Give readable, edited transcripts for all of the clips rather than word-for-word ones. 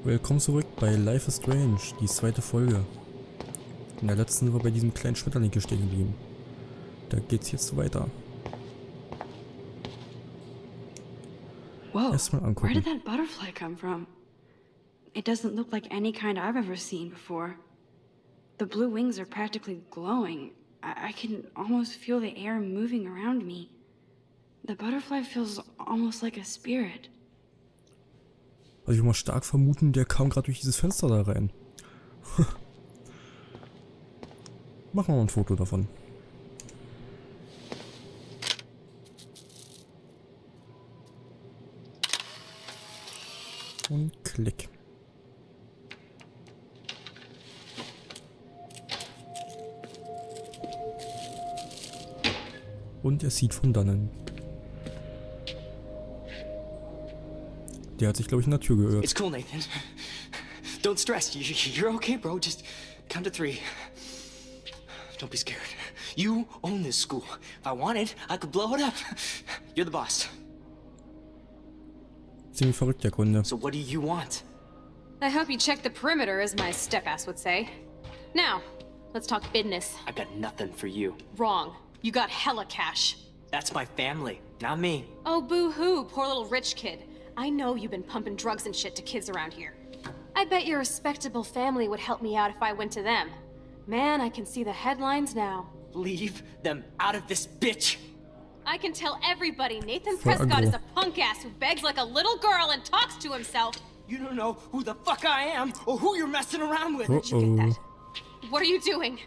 Willkommen zurück bei Life is Strange, die zweite Folge. In der letzten sind wir bei diesem kleinen Schmetterling hier stehen geblieben. Da geht's jetzt weiter. Whoa, Erstmal where angucken. did that butterfly come from? It doesn't look like any kind I've ever seen before. The blue wings are practically glowing. I can almost feel the air moving around me. The butterfly feels almost like a spirit. Also ich will mal stark vermuten, der kam gerade durch dieses Fenster da rein. Machen wir mal ein Foto davon. Und klick. Und er sieht von dannen. Der hat sich, glaube ich, in der Tür geirrt. It's cool, Nathan. Don't stress. You're okay, bro. Just count to 3. Don't be scared. You own this school. If I wanted, I could blow it up. You're the boss. Ziemlich verrückt, der Kunde. So what do you want? I hope you check the perimeter, as my step-ass would say. Now, let's talk business. I got nothing for you. Wrong. You got hella cash. That's my family, not me. Oh, boo-hoo, poor little rich kid. I know you've been pumping drugs and shit to kids around here. I bet your respectable family would help me out if I went to them. Man, I can see the headlines now. Leave them out of this bitch. I can tell everybody Nathan For Prescott is ugly. a punk ass who begs like a little girl and talks to himself. You don't know who the fuck I am or who you're messing around with. Where'd you get that? What are you doing?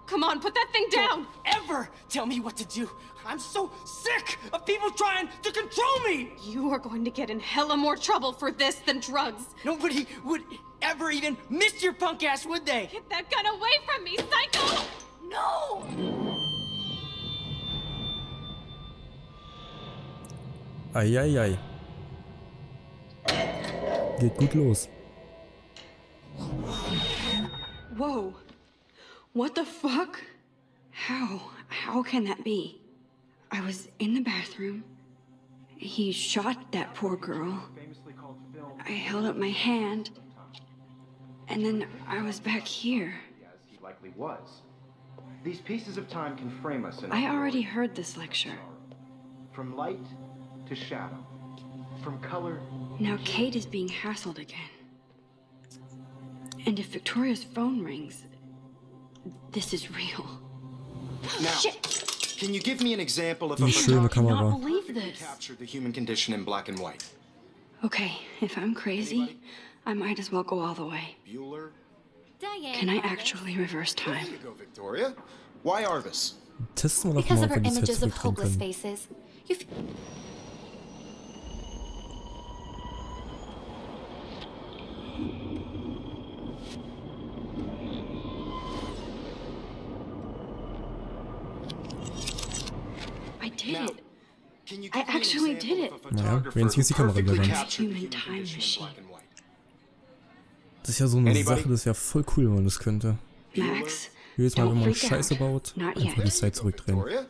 Come on, put that thing down! Don't ever tell me what to do. I'm so sick of people trying to control me. You are going to get in hella more trouble for this than drugs. Nobody would ever even miss your punk ass, would they? Get that gun away from me, psycho! No! Eieiei. Geht gut los. Whoa. What the fuck? How can that be? I was in the bathroom. He shot that poor girl. I held up my hand. And then I was back here. As he likely was. These pieces of time can frame us in I already heard this lecture. from light to shadow, from color. Now Kate is being hassled again. And if Victoria's phone rings, this is real. Now, Shit! can you give me an example of a Die schöne I cannot Kamera. believe perfectly this. capture the human condition in black and white? Okay, if I'm crazy, I might as well go all the way. Bueller. Can I actually reverse There time? you go, Victoria. Why Arvis? Testen wir doch Because mal, of ob her wir die Zeit images of zurückdrehen hopeless können. faces. You I did Now, it. can you I give me an actually example did of a it. Naja, photographer wenigstens who die Kamera perfectly gelernt. captured the Human human time condition in machine. black and white? Das ist ja so eine Anybody? Sache, das wäre voll cool, wenn man das könnte. Max, Jedes Mal, don't wenn man freak Scheiße out. baut, Not einfach yet. die Zeit zurückdrehen. Victoria,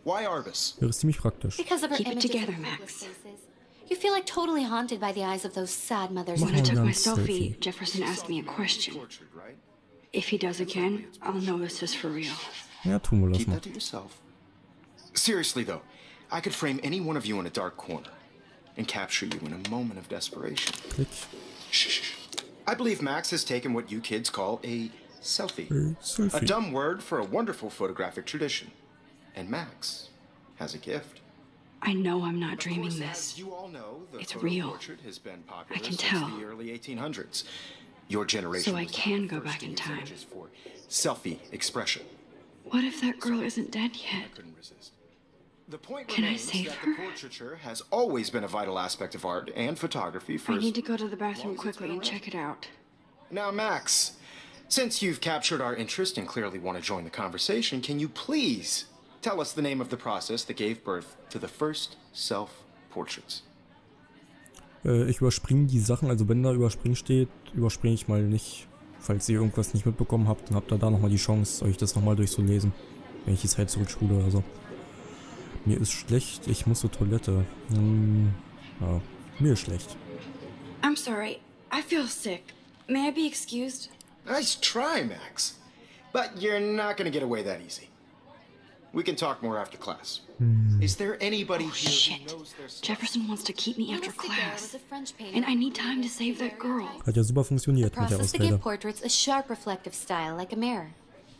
why Arvis? Wäre es ziemlich praktisch. because of her Keep it images together, of Max. hopeless faces. You feel like totally haunted by the eyes of those sad mothers. When I took Hold my on, selfie, selfie. Jefferson asked me a question. Tortured, right? If he does again, I'll know this is for real. Ja, tun wir das Keep mal. that to yourself. Seriously though, I could frame any one of you in a dark corner and capture you in a moment of desperation. Klick. Shh. I believe Max has taken what you kids call a selfie. A Selfie. dumb word for a wonderful photographic tradition. And Max has a gift. I know I'm not Of dreaming course, this. as you all know, the It's photo real. portrait has been popular I can since tell. the early 1800s. Your generation So I was the can go first back to in use time. images for selfie expression. What if that girl isn't dead I yet? couldn't resist. The point Can I remains save that her? the portraiture has always been a vital aspect of art and photography for I need to go to the bathroom quickly and check it out. Now, Max, since you've captured our interest and clearly want to join the conversation, can you please tell us the name of the process that gave birth to the first self-portraits? Ich überspringe die Sachen, also wenn da überspringen steht, überspringe ich mal nicht. Falls ihr irgendwas nicht mitbekommen habt, dann habt ihr da nochmal die Chance, euch das nochmal durchzulesen. Wenn ich die Zeit zurückspule oder so. Mir ist schlecht, ich muss zur Toilette. Ja, mir ist schlecht. I'm sorry, I feel sick. May I be excused? Nice try, Max. But you're not gonna get away that easy. We can talk more after class. Is there anybody here Shit. who knows their stuff? Jefferson wants to keep me after Louis Daguerre was class. a French painter. And I need time to save that girl. Hat ja super funktioniert mit der Process to give Ausrede. portraits a sharp reflective style like a mirror.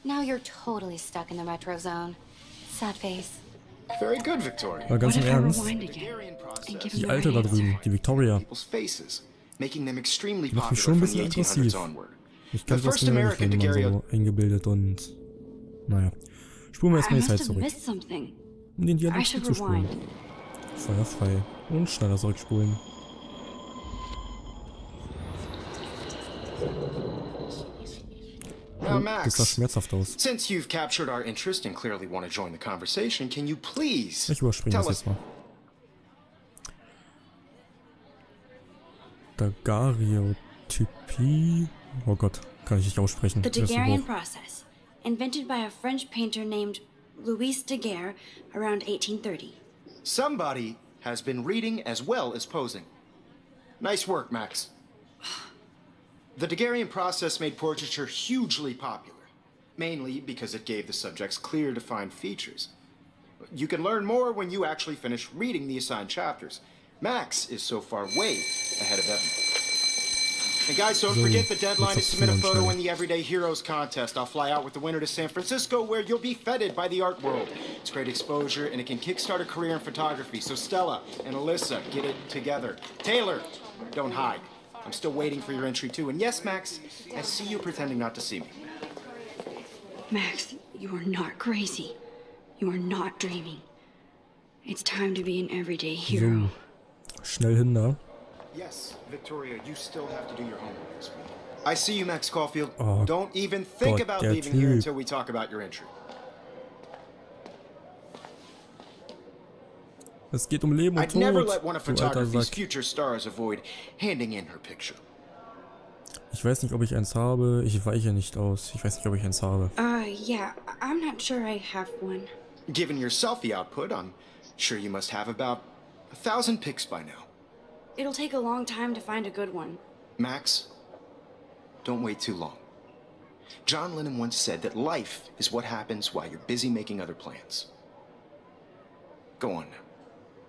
Now you're totally stuck in the retro zone. Sad face. Very good, Victoria. Aber ganz What im if I Ernst, rewind again and give him die the Alte right da drüben, answer? die Victoria, People's faces, making them extremely die macht mich schon popular ein from the bisschen 1800s aggressiv. onward. Ich The kann das first nicht American immer Daguerre. so eingebildet und... Naja. Spulen wir I erstmal die must Zeit have zurück. missed something. Um den I Dialog should zu spulen. rewind. Feuer frei. Und schneller zurückspulen. Now, Das sah Max, schmerzhaft aus. since you've captured our interest and clearly want to join the conversation, can you please Ich überspringe tell das us jetzt mal. Daguerreotypie. Oh Gott, kann ich nicht aussprechen. The Ist so Daguerrean hoch. process, invented by a French painter named Louis Daguerre around 1830. somebody has been reading as well as posing? Nice work, Max. The Daguerrean process made portraiture hugely popular, mainly because it gave the subjects clear, defined features. You can learn more when you actually finish reading the assigned chapters. Max is so far way ahead of everyone. And guys, don't forget the deadline to submit a photo in the Everyday Heroes contest. I'll fly out with the winner to San Francisco, where you'll be feted by the art world. It's great exposure, and it can kickstart a career in photography. So Stella and Alyssa, get it together. Taylor, don't hide. I'm still waiting for your entry too. And yes, Max, I see you pretending not to see me. Max, you are not crazy. You are not dreaming. It's time to be an everyday hero. Schnell hin da. Yes, Victoria, you still have to do your homework this week. I see you, Max Caulfield. Oh, Don't even think Gott, about der leaving here Typ. until we talk about your entry. Es geht um Leben und I'd never Tod, let one of du alter photography's Sack. future stars avoid handing in her picture. Ich weiß nicht, ob ich eins habe. Ich weiche nicht aus. Ich weiß nicht, ob ich eins habe. Yeah, I'm not sure I have one. Given your selfie output, I'm sure you must have about 1,000 pics by now. It'll take a long time to find a good one. Max, don't wait too long. John Lennon once said that life is what happens while you're busy making other plans. Go on now.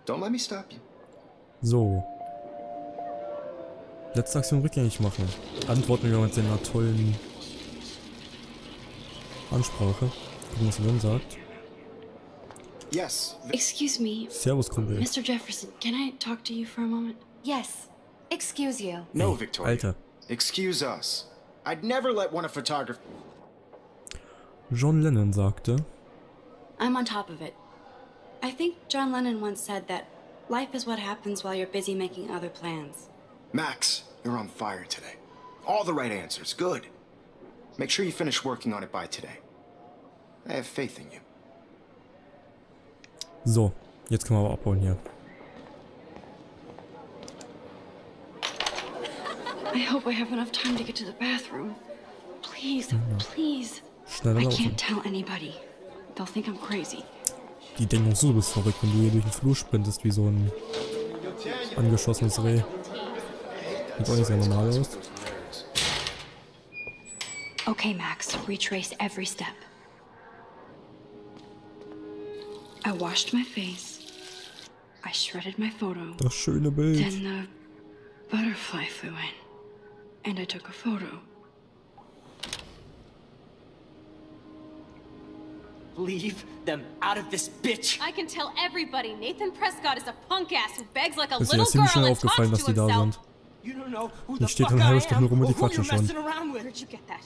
Don't let me stop you. So. Letzte Aktion rückgängig machen. Antworten wir mit seiner tollen Ansprache. Gucken, was er dann sagt. Yes, Excuse me, Servus, Kumpel. Mr. Jefferson, can I talk to you for a moment? Yes. Excuse you. no, Ey, Victoria. Alter. Excuse us. I'd never let one of photography. John Lennon sagte, I'm on top of it. I think John Lennon once said that life is what happens while you're busy making other plans. Max, you're on fire today. All the right answers. Good. Make sure you finish working on it by today. I have faith in you. so, jetzt können wir aber abholen hier. I hope I have enough time to get to the bathroom. Please, please. Schneller I laufen. can't tell anybody. They'll think I'm crazy. Die denken auch so, du bist verrückt, wenn du hier durch den Flur sprintest wie so ein angeschossenes Reh. Sieht auch nicht sehr normal aus. Okay, Max, retrace every step. I washed my face. I shredded my photo. Das schöne Bild. Then the butterfly flew in. And I took a photo. Leave them out of this bitch. I can tell everybody Nathan Prescott is a punk ass who begs like a Ist dir little das ziemlich girl schnell and talks aufgefallen, dass to die da himself. sind. You don't know who Die the steht fuck eine halbe I Stunde am rum und die or who quatschen you're schon. messing around with. Where'd you get that?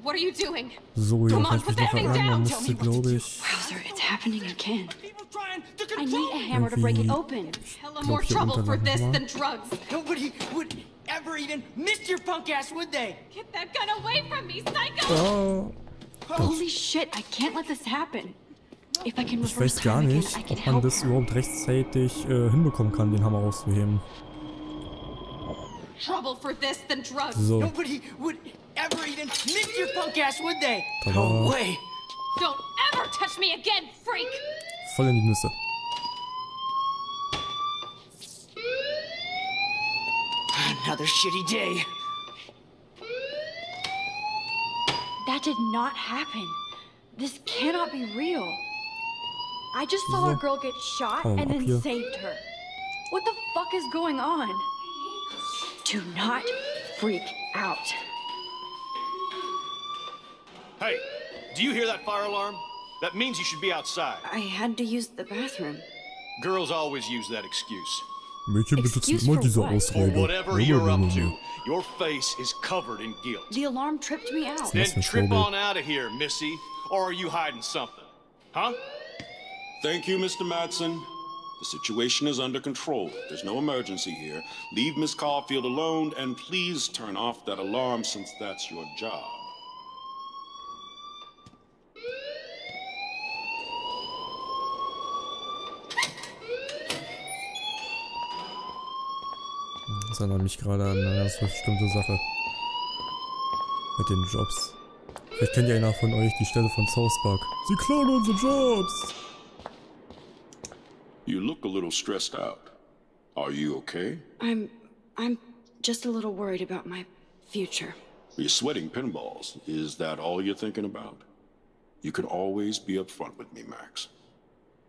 What are you doing? So, ja, Come kann on, ich mich put noch that thing erinnern, man down. musste, Tell me what to glaube do. ich, Wowzer, it's happening again. People trying to I need a control. hammer to break it Irgendwie- open. Hella more hier trouble for Unterlagen this war. than drugs. Nobody would ever even miss your punk ass, would they? Get that gun away from me, psycho! Ah, Holy shit, I can't let this happen. If I can ich reverse weiß gar time again, nicht, I can ob man help das her. überhaupt rechtzeitig hinbekommen kann, den Hammer auszuheben. Trouble for this than drugs. So, Nobody would ever even miss your punk ass, would they? Tada. No way. Don't ever touch me again, freak! voll in die Nüsse. Another shitty day. That did not happen. This cannot be real. I just saw a girl get shot Oh, and up then here. saved her. What the fuck is going on? Do not freak out. Hey, do you hear that fire alarm? That means you should be outside. I had to use the bathroom. Girls always use that excuse. Mädchen benutzen Excuse immer for diese what? For Ausrede. whatever you're up to, your face is covered in guilt. The alarm tripped me out. Then Listen, trip Schwurbel. on out of here, Missy. Or are you hiding something? Huh? Thank you, Mr. Madsen. The situation is under control. There's no emergency here. Leave Miss Caulfield alone, and please turn off that alarm since that's your job. Das erinnert mich gerade an eine ganz bestimmte Sache. Mit den Jobs. Vielleicht kennt ja einer von euch die Stelle von South Park. Sie klauen unsere Jobs! You look a little stressed out. Are you okay? I'm just a little worried about my future. You're sweating pinballs. Is that all you're thinking about? You can always be upfront with me, Max.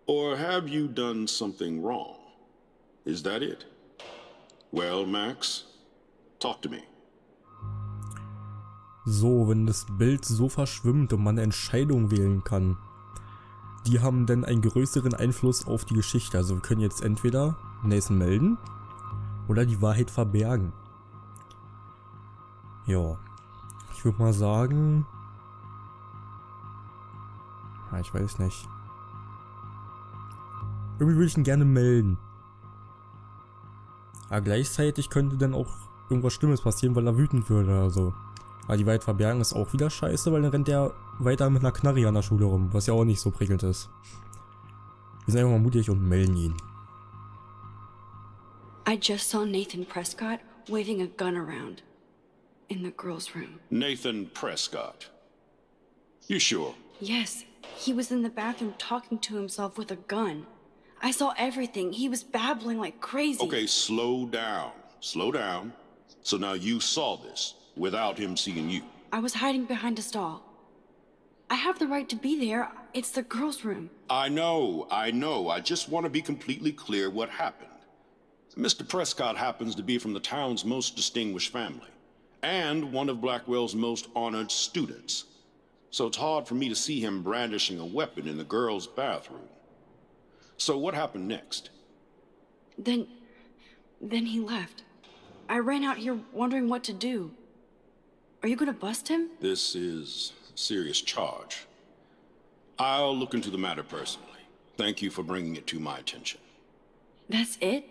Or have you done something wrong? Is that it? Well, Max, talk to me. So, wenn das Bild so verschwimmt und man eine Entscheidung wählen kann, die haben dann einen größeren Einfluss auf die Geschichte. Also wir können jetzt entweder Nathan melden oder die Wahrheit verbergen. Ja, ich würde mal sagen... Ja, ich weiß nicht. Irgendwie würde ich ihn gerne melden. Aber gleichzeitig könnte dann auch irgendwas Schlimmes passieren, weil er wütend würde oder so. Aber die Wahrheit verbergen ist auch wieder scheiße, weil dann rennt er weiter mit einer Knarre an der Schule rum, was ja auch nicht so prickelnd ist. Wir sind einfach mal mutig und melden ihn. I just saw Nathan Prescott waving a gun around in the girls' room. Nathan Prescott. You sure? Yes, he was in the bathroom talking to himself with a gun. I saw everything. He was babbling like crazy. Okay, slow down. Slow down. So now you saw this without him seeing you. I was hiding behind a stall. I have the right to be there. It's the girls' room. I know. I just want to be completely clear what happened. Mr. Prescott happens to be from the town's most distinguished family, and one of Blackwell's most honored students. So it's hard for me to see him brandishing a weapon in the girls' bathroom. So what happened next? Then he left. I ran out here wondering what to do. Are you gonna bust him? This is a serious charge. I'll look into the matter personally. Thank you for bringing it to my attention. That's it?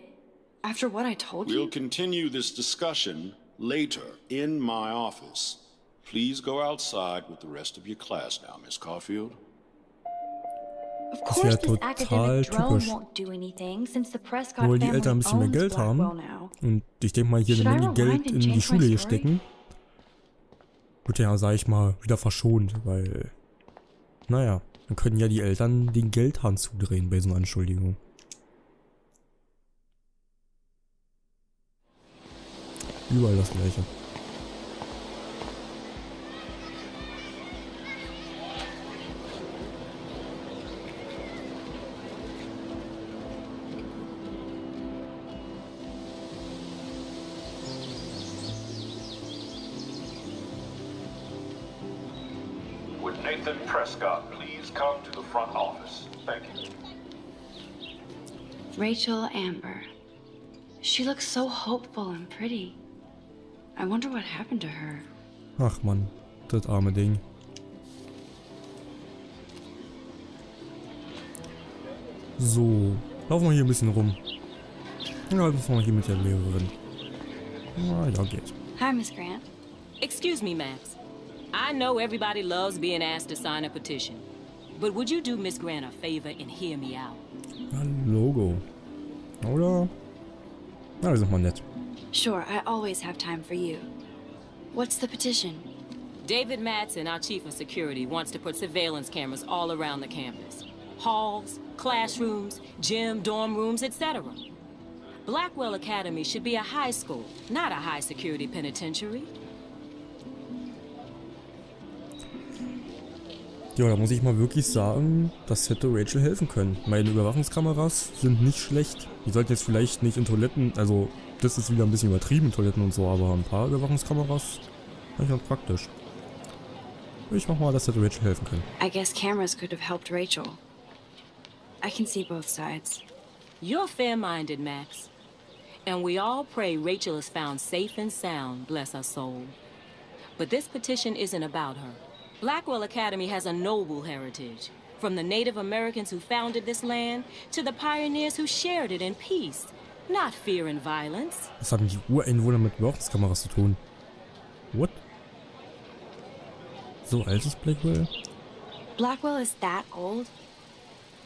After what I told We'll you? continue this discussion later in my office. Please go outside with the rest of your class now, Miss Caulfield. Of Das course wäre this total academic drone typisch. won't do anything since the Prescott Nur weil die family Eltern ein bisschen mehr owns Geld haben Blackwell now. und ich denke mal hier Should eine I Menge rewind Geld and in die change my Schule hier story? stecken, wird ja, sag ich mal, wieder verschont, weil, naja, dann können ja die Eltern den Geldhahn zudrehen bei so einer Anschuldigung. Überall das Gleiche. Would Nathan Prescott please come to the front office? Thank you. Rachel Amber. She looks so hopeful and pretty. I wonder what happened to her. Ach man, das arme Ding. So, laufen wir hier ein bisschen rum. Ja, das wir hier mit der Lehrerin. Ja, geht. Hi, Miss Grant. Excuse me, Max. I know everybody loves being asked to sign a petition. But would you do Miss Grant a favor and hear me out? Ja, Logo. Oder? Na, wir sind mal nett. Sure, I always have time for you. What's the petition? David Madsen, our chief of security, wants to put surveillance cameras all around the campus. Halls, classrooms, gym, dorm rooms, etc. Blackwell Academy should be a high school, not a high-security penitentiary. Ja, da muss ich mal wirklich sagen, das hätte Rachel helfen können. Meine Überwachungskameras sind nicht schlecht. Die sollten jetzt vielleicht nicht in Toiletten, also das ist wieder ein bisschen übertrieben in Toiletten und so, aber ein paar Überwachungskameras finde ich ganz praktisch. Ich mach mal, das hätte Rachel helfen können. I guess cameras could have helped Rachel. I can see both sides. You're fair-minded, Max. And we all pray Rachel is found safe and sound, bless her soul. But this petition isn't about her. Blackwell Academy has a noble heritage. From the Native Americans who founded this land to the pioneers who shared it in peace, not fear and violence. Was haben die Ureinwohner mit Überwachungskameras zu tun? What? So alt ist Blackwell? Blackwell is that old?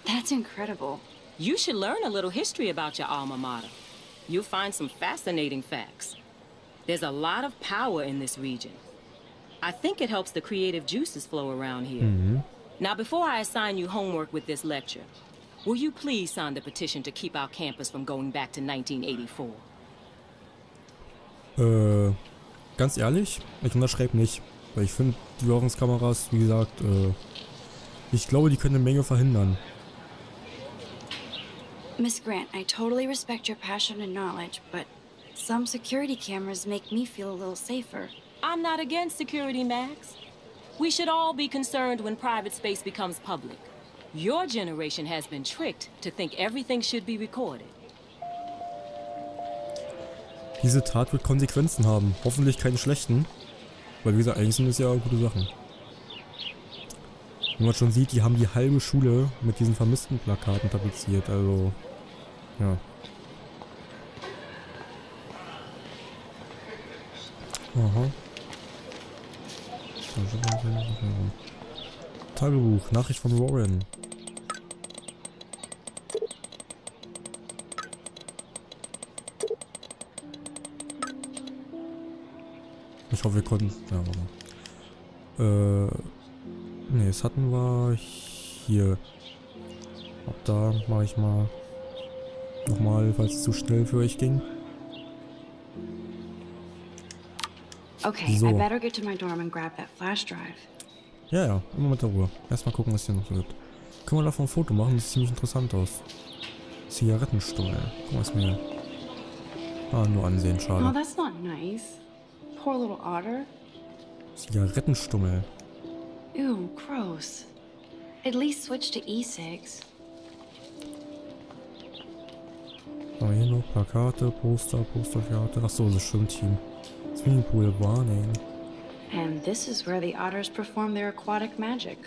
That's incredible. You should learn a little history about your alma mater. You'll find some fascinating facts. There's a lot of power in this region. I think it helps the creative juices flow around here. Now, before I assign you homework with this lecture, will you please sign the petition to keep our campus from going back to 1984? Ganz ehrlich, ich unterschreibe nicht. Weil ich finde, die Überwachungskameras, wie gesagt, ich glaube, die können eine Menge verhindern. Miss Grant, I totally respect your passion and knowledge, but some security cameras make me feel a little safer. I'm not against security, Max. We should all be concerned when private space becomes public. Your generation has been tricked to think everything should be recorded. Diese Tat wird Konsequenzen haben. Hoffentlich keine schlechten. Weil wie gesagt, eigentlich sind das ja gute Sachen. Wenn man schon sieht, die haben die halbe Schule mit diesen vermissten Plakaten tapeziert, also ja. Aha. Tagebuch, Nachricht von Warren. Ich hoffe, wir konnten. Ja, warte. Ne, das hatten wir hier. Ab da mache ich mal nochmal, falls es zu schnell für euch ging. Okay, So. I better get to my dorm and grab that flash drive. Ja, immer mit der Ruhe. Erstmal gucken, was hier noch so gibt. Können wir davon ein Foto machen? Das sieht ziemlich interessant aus. Zigarettenstummel. Guck mal, was mir hier. Ah, nur ansehen, Oh, schade. that's not nice. Poor little otter. Zigarettenstummel. Ew, gross. At least switch to e-cigs. Aber hier noch Plakate, Posterkarte. Achso, das Schwimmteam. Swimmingpool, Warning. And this is where the otters perform their aquatic magic.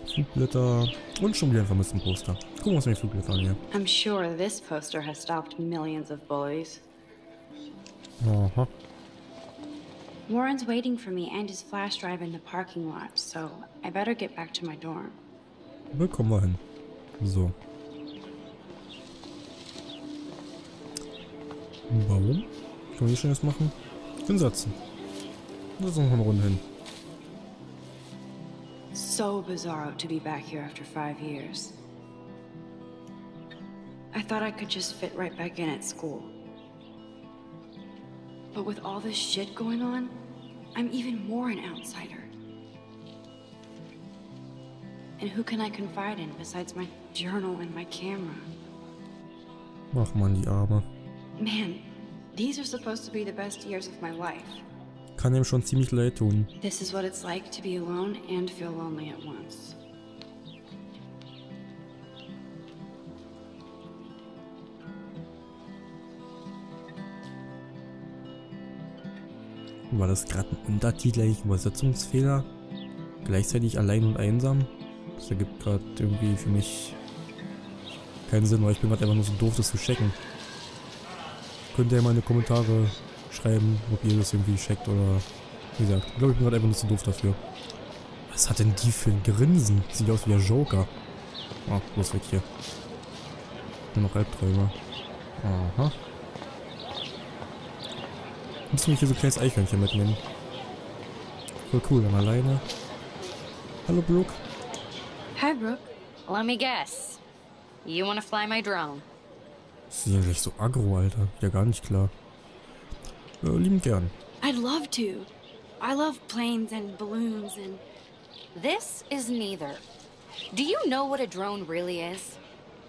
Flugblätter und schon wieder ein vermissten Poster. Gucken wir uns mal die Flugblätter an hier. I'm sure this poster has stopped millions of bullies. Aha. Warren's waiting for me and his flash drive in the parking lot, so I better get back to my dorm. Wo kommen wir hin? So. Warum? Können wir hier schon was machen? Hinsetzen. Das ist noch eine Runde hin. So bizarro to be back here after 5 years. I thought I could just fit right back in at school. But with all this shit going on, I'm even more an outsider. And who can I confide in besides my journal and my camera? Ach man, die Arme. Man, these are supposed to be the best years of my life. Kann ihm schon ziemlich leid tun. This is what it's like to be alone and feel lonely at once. War das gerade ein Untertitel, eigentlich Übersetzungsfehler? Gleichzeitig allein und einsam? Das ergibt gerade irgendwie für mich keinen Sinn, weil ich bin gerade einfach nur so doof, das zu checken. Könnt ihr ja mal in die Kommentare schreiben, ob ihr das irgendwie checkt oder... Wie gesagt, ich glaube, ich bin gerade einfach nur zu doof dafür. Was hat denn die für ein Grinsen? Sieht aus wie der Joker. Ah, bloß weg hier. Nur noch Albträume. Aha. Müssen wir hier so ein kleines Eichhörnchen mitnehmen. Voll cool, dann alleine. Hallo, Brooke. Hi, Brooke. Let me guess. You wanna fly my drone? Sie sind ja gleich so aggro, Alter. Ja, gar nicht klar. Liebend gern. I'd love to. I love planes and balloons and... This is neither. Do you know what a drone really is?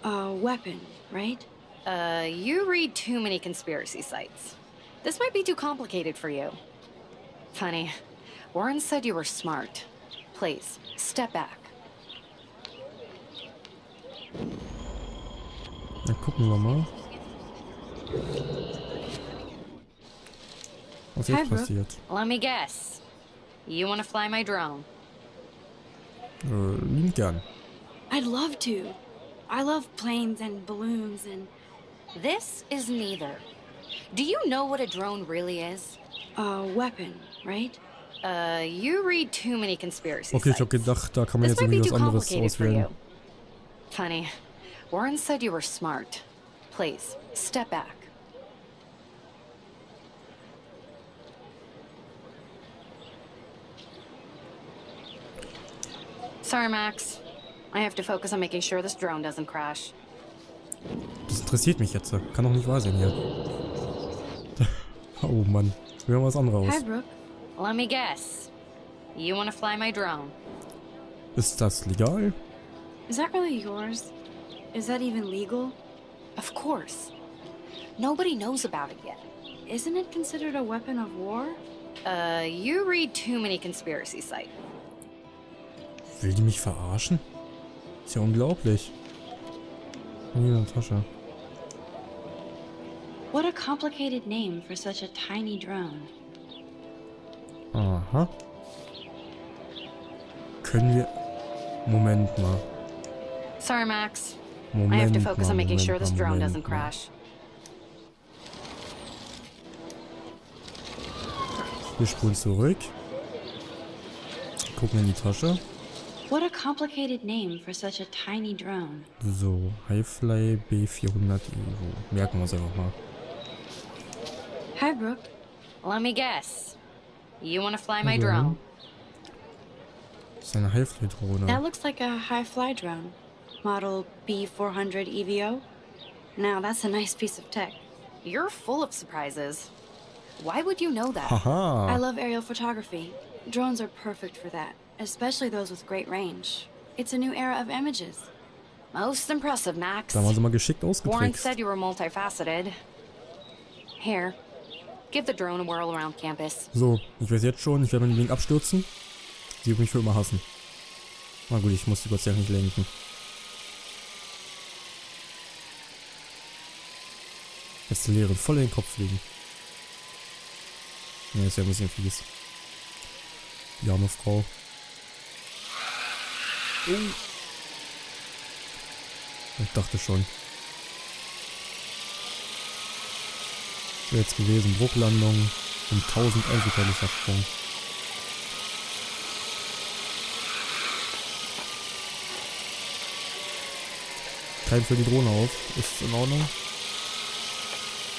A weapon, right? You read too many conspiracy sites. This might be too complicated for you. Funny. Warren said you were smart. Please, step back. Na, gucken wir mal. Was Hi, jetzt Brooke. passiert? Let me guess. You want to fly my drone? Liebend gern. I'd love to. I love planes and balloons and... This is neither. Do you know what a drone really is? A weapon, right? You read too many conspiracy Okay, ich hab sites. gedacht, da kann man This jetzt might be irgendwie too was anderes complicated for auswählen. you. Funny. Warren said you were smart. Please, step back. Sorry, Max. I have to focus on making sure this drone doesn't crash. Das interessiert mich jetzt. Kann doch nicht wahr sein hier. Oh Mann. Wir haben was anderes Hi, aus. Brooke. Let me guess. You want to fly my drone? Ist das legal? Is that really yours? Is that even legal? Of course. Nobody knows about it yet. Isn't it considered a weapon of war? You read too many conspiracy sites. Will die mich verarschen? Ist ja unglaublich. Hier, Tasche. What a complicated name for such a tiny drone. Aha. Können wir... Moment mal. Sorry, Max. Moment I have to focus mal, on making Moment sure this mal, drone Moment doesn't mal. crash. Wir spulen zurück. Gucken in die Tasche. What a complicated name for such a tiny drone. So, Highfly B400 Evo. Merken wir uns einfach mal. Hi, Brooke. Let me guess. You want to fly my Also, drone? Das ist eine Highfly-Drohne. That looks like a high-fly drone. Model B400 EVO. Now, that's a nice piece of tech. You're full of surprises. Why would you know that? I Haha. love aerial photography. Drones are perfect for that, especially those with great range. It's a new era of images. Most impressive, Max. Da waren sie mal geschickt Warren ausgetrickst. said you were multifaceted. Here, give the drone a whirl around campus. So, ich weiß jetzt schon, ich werde mein Ding abstürzen. Sie wird mich für immer hassen. Na gut, ich muss die Gott sei Dank nicht lenken. Jetzt die Leere voll in den Kopf fliegen. Ne, ist ja ein bisschen fies. Die arme Frau. Ich dachte schon. So jetzt gewesen, Bruchlandung und 1000 einzelteiliger Sprung. Kein für die Drohne auf. Ist in Ordnung.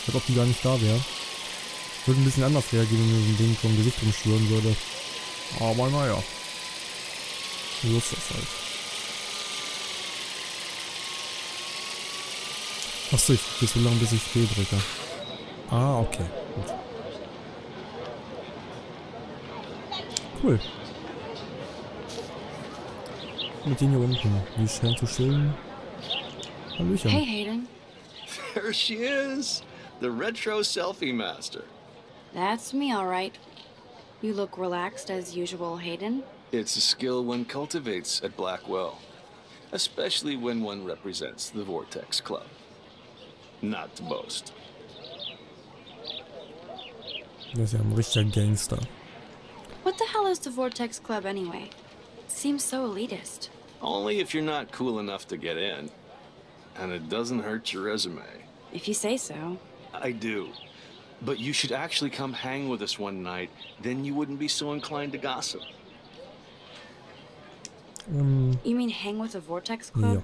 Als ob die gar nicht da wäre. Würde ein bisschen anders reagieren, wenn mir so ein Ding vom Gesicht rumschwirren würde. Aber naja. So ist das halt. Achso, ich drücke so lange, bis ich Spiel drücke. Ah, okay. Gut. Cool. Mit denen hier unten. Die scheinen zu chillen. Hallöchen. Hey, Hayden. There she is, the retro selfie master. That's me, all right. You look relaxed as usual, Hayden. It's a skill one cultivates at Blackwell, especially when one represents the Vortex Club. Not to boast. Das ist ja ein richtiger Gangster. What the hell is the Vortex Club anyway? Seems so elitist. Only if you're not cool enough to get in. And it doesn't hurt your resume. If you say so. I do. But you should actually come hang with us one night, then you wouldn't be so inclined to gossip. You mean hang with the Vortex Club? Ja.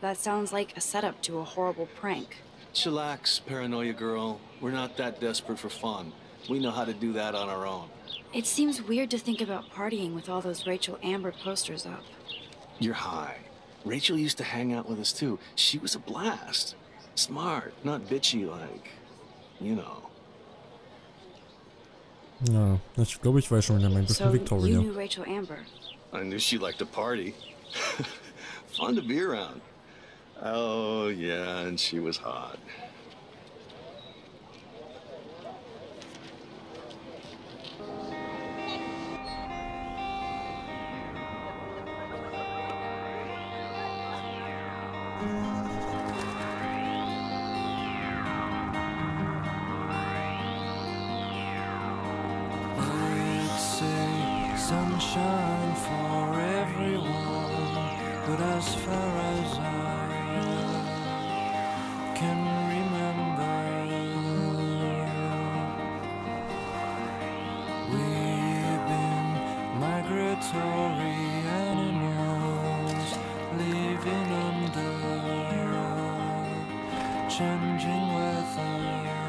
That sounds like a setup to a horrible prank. Chillax, paranoia girl. We're not that desperate for fun. We know how to do that on our own. It seems weird to think about partying with all those Rachel Amber posters up. You're high. Rachel used to hang out with us too. She was a blast. Smart, not bitchy like, you know. Ja, ich glaube, ich weiß schon, wer meint. Bestimmt So Victoria. you knew Rachel Amber. I knew she liked to party. Fun to be around. Oh, yeah, and she was hot. Sunshine for everyone, but as far as I can remember, we've been migratory animals living under changing weather.